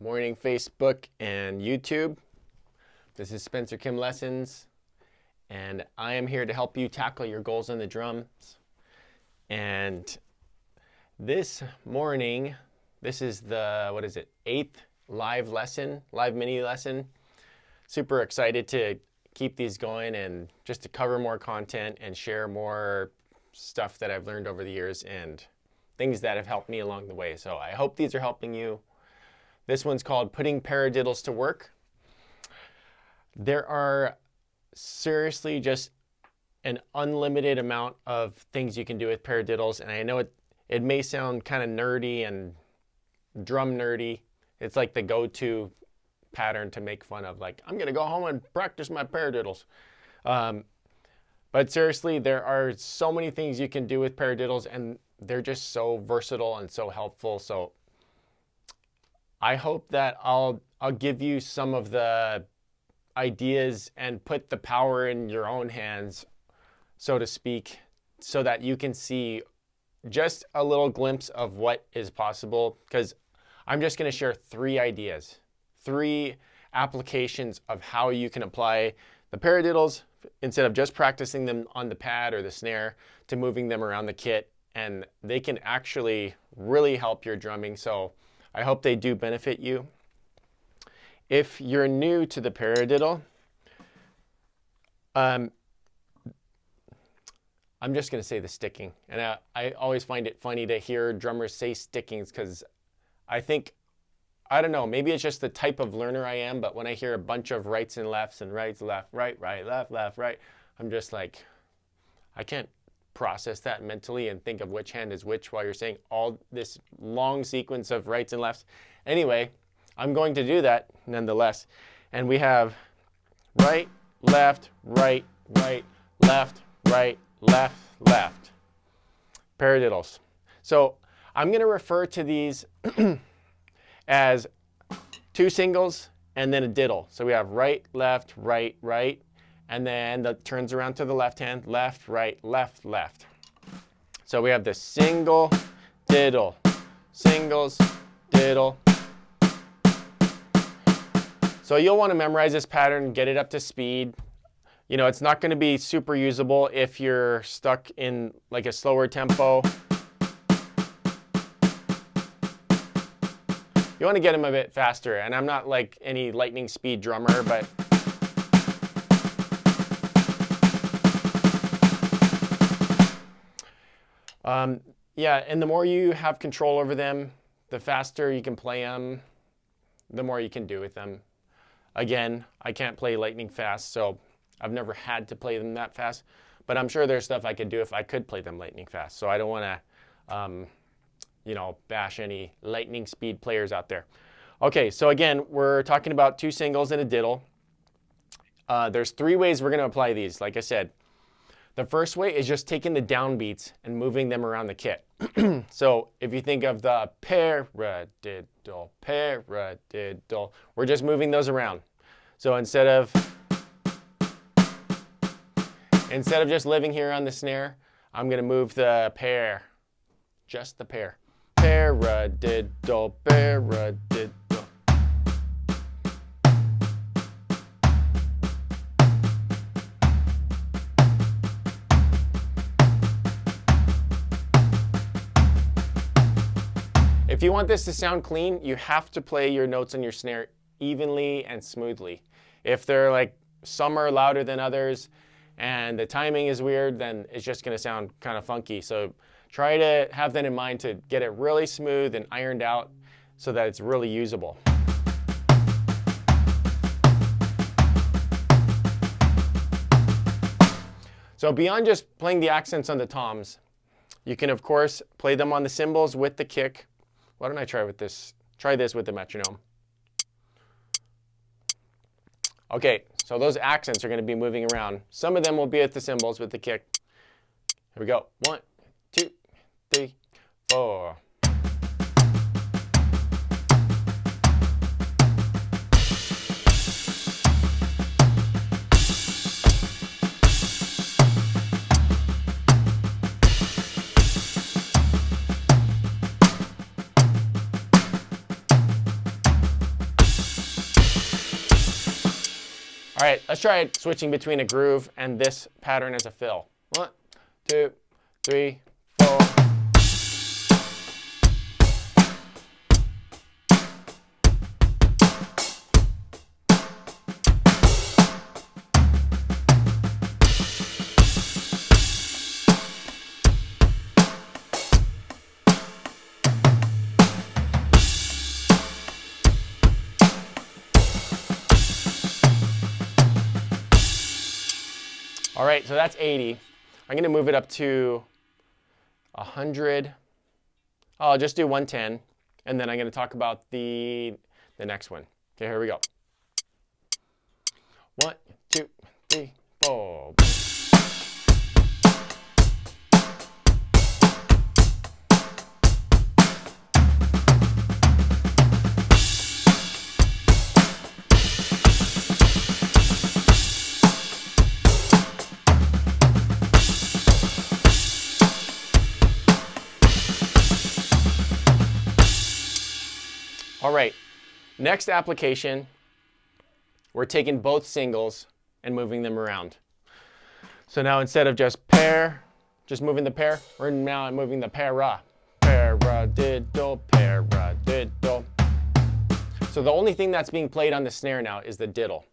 Morning Facebook and YouTube. This is Spencer Kim Lessons, and I am here to help you tackle your goals on the drums. And this morning, this is the, 8th live mini lesson. Super excited to keep these going and just to cover more content and share more stuff that I've learned over the years and things that have helped me along the way. So I hope these are helping you. This one's called Putting Paradiddles to Work. There are seriously just an unlimited amount of things you can do with paradiddles, and I know it may sound kind of nerdy and drum nerdy. It's like the go-to pattern to make fun of, like, I'm gonna go home and practice my paradiddles. But seriously, there are so many things you can do with paradiddles, and they're just so versatile and so helpful. So I hope that I'll give you some of the ideas and put the power in your own hands, so to speak, so that you can see just a little glimpse of what is possible. Because I'm just going to share 3 ideas, 3 applications of how you can apply the paradiddles instead of just practicing them on the pad or the snare to moving them around the kit. And they can actually really help your drumming. So I hope they do benefit you. If you're new to the paradiddle, I'm just going to say the sticking. And I always find it funny to hear drummers say stickings, because I don't know, maybe it's just the type of learner I am, but when I hear a bunch of rights and lefts and rights, left, right, left, right, I'm just like, I can't process that mentally and think of which hand is which while you're saying all this long sequence of rights and lefts. Anyway, I'm going to do that nonetheless. And we have right, left, right, left, right, left. Paradiddles. So I'm going to refer to these as 2 singles and then a diddle. So we have right, left, right, and then that turns around to the left hand, left, right, left. So we have the single, diddle, singles, diddle. So you'll want to memorize this pattern, get it up to speed. You know, it's not going to be super usable if you're stuck in like a slower tempo. You want to get them a bit faster, and I'm not like any lightning speed drummer, but yeah, and the more you have control over them, the faster you can play them, the more you can do with them. Again, I can't play lightning fast, so I've never had to play them that fast, but I'm sure there's stuff I could do if I could play them lightning fast. So I don't want to, bash any lightning speed players out there. Okay, so again, we're talking about 2 singles and a diddle. There's 3 ways we're going to apply these, like I said. The first way is just taking the downbeats and moving them around the kit. So if you think of the paradiddle, we're just moving those around. So instead of just living here on the snare, I'm going to move the pair, just the pair. Paradiddle, paradiddle. If you want this to sound clean, you have to play your notes on your snare evenly and smoothly. If they're like, some are louder than others and the timing is weird, then it's just going to sound kind of funky. So try to have that in mind to get it really smooth and ironed out so that it's really usable. So beyond just playing the accents on the toms, you can of course play them on the cymbals with the kick. Why don't I try this with the metronome. Okay, so those accents are going to be moving around. Some of them will be at the cymbals with the kick. Here we go. 1, 2, 3, 4. All right, let's try switching between a groove and this pattern as a fill. 1, 2, 3, 4. All right, so that's 80. I'm going to move it up to 100. I'll just do 110, and then I'm going to talk about the next one. Okay, here we go. 1, 2, 3, 4. All right, next application, we're taking both singles and moving them around. So now instead of just moving the pair, we're now moving the para. Paradiddle, paradiddle. So the only thing that's being played on the snare now is the diddle.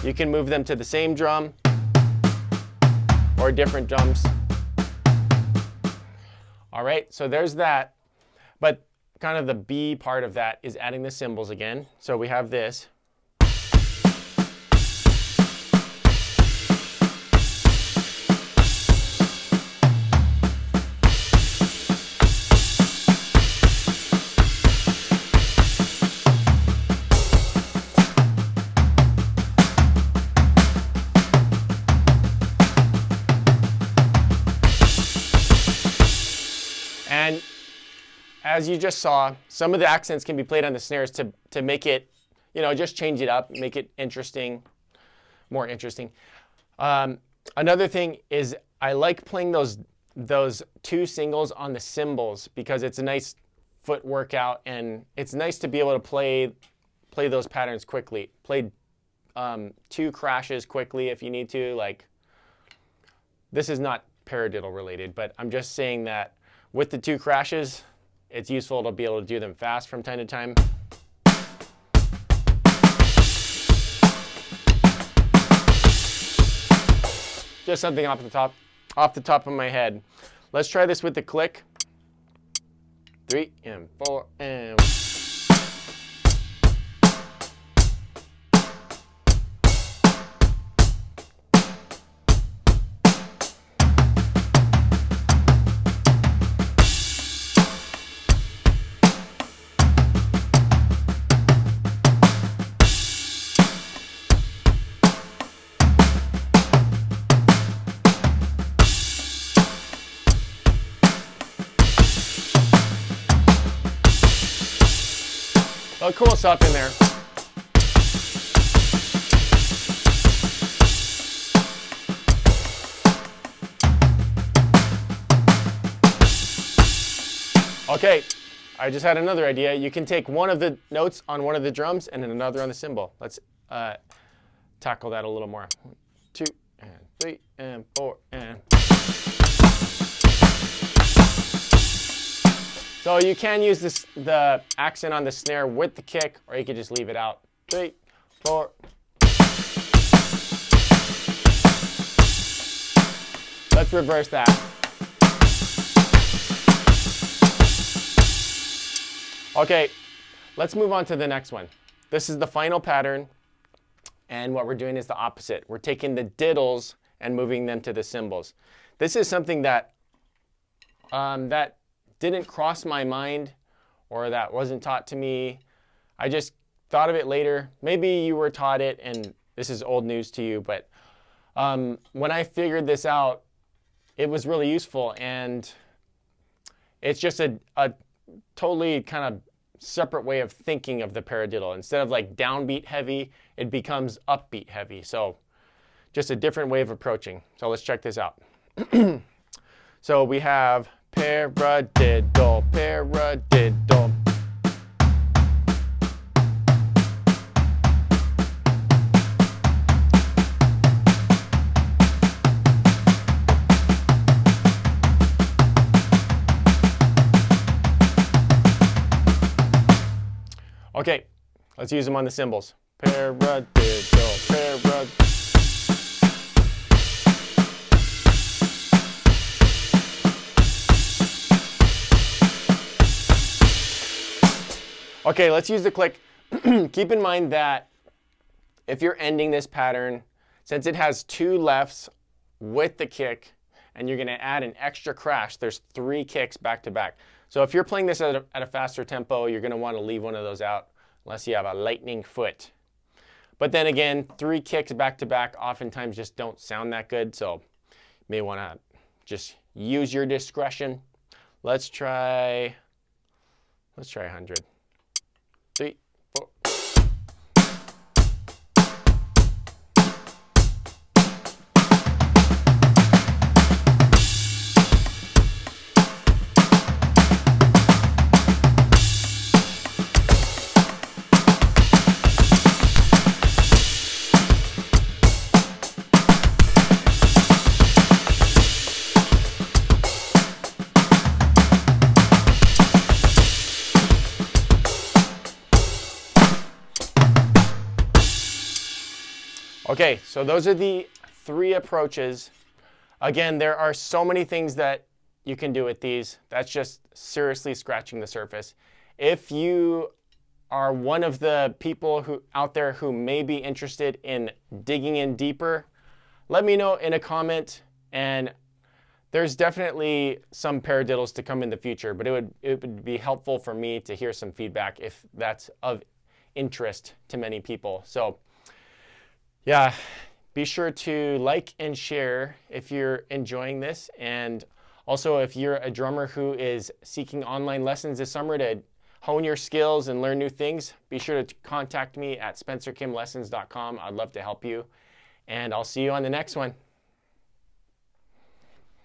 You can move them to the same drum or different drums. All right, so there's that. But kind of the B part of that is adding the cymbals again. So we have this. And as you just saw, some of the accents can be played on the snares to make it, just change it up, make it interesting, more interesting. Another thing is I like playing those two singles on the cymbals because it's a nice foot workout, and it's nice to be able to play those patterns quickly. Play 2 crashes quickly if you need to. Like, this is not paradiddle related, but I'm just saying that with the 2 crashes, it's useful to be able to do them fast from time to time. Just something off the top of my head. Let's try this with the click. 3 and 4 and. Oh, cool stuff in there. Okay, I just had another idea. You can take one of the notes on one of the drums and then another on the cymbal. Let's tackle that a little more. 1, 2, and 3, and 4, and. So you can use the accent on the snare with the kick, or you could just leave it out. 3, 4. Let's reverse that. Okay, let's move on to the next one. This is the final pattern, and what we're doing is the opposite. We're taking the diddles and moving them to the cymbals. This is something that that didn't cross my mind, or that wasn't taught to me. I just thought of it later. Maybe you were taught it and this is old news to you, but when I figured this out, it was really useful, and it's just a totally kind of separate way of thinking of the paradiddle. Instead of like downbeat heavy, it becomes upbeat heavy. So just a different way of approaching. So let's check this out. So we have paradiddle, paradiddle. Okay, let's use them on the cymbals. Paradiddle, paradiddle. Okay, let's use the click. Keep in mind that if you're ending this pattern, since it has 2 lefts with the kick, and you're gonna add an extra crash, there's 3 kicks back to back. So if you're playing this at a faster tempo, you're gonna wanna leave one of those out unless you have a lightning foot. But then again, 3 kicks back to back oftentimes just don't sound that good, so you may wanna just use your discretion. Let's try 100. 3, 4. Okay, so those are the 3 approaches. Again, there are so many things that you can do with these. That's just seriously scratching the surface. If you are one of the people out there who may be interested in digging in deeper, let me know in a comment. And there's definitely some paradiddles to come in the future, but it would be helpful for me to hear some feedback if that's of interest to many people. So yeah, be sure to like and share if you're enjoying this. And also, if you're a drummer who is seeking online lessons this summer to hone your skills and learn new things, be sure to contact me at spencerkimlessons.com. I'd love to help you. And I'll see you on the next one.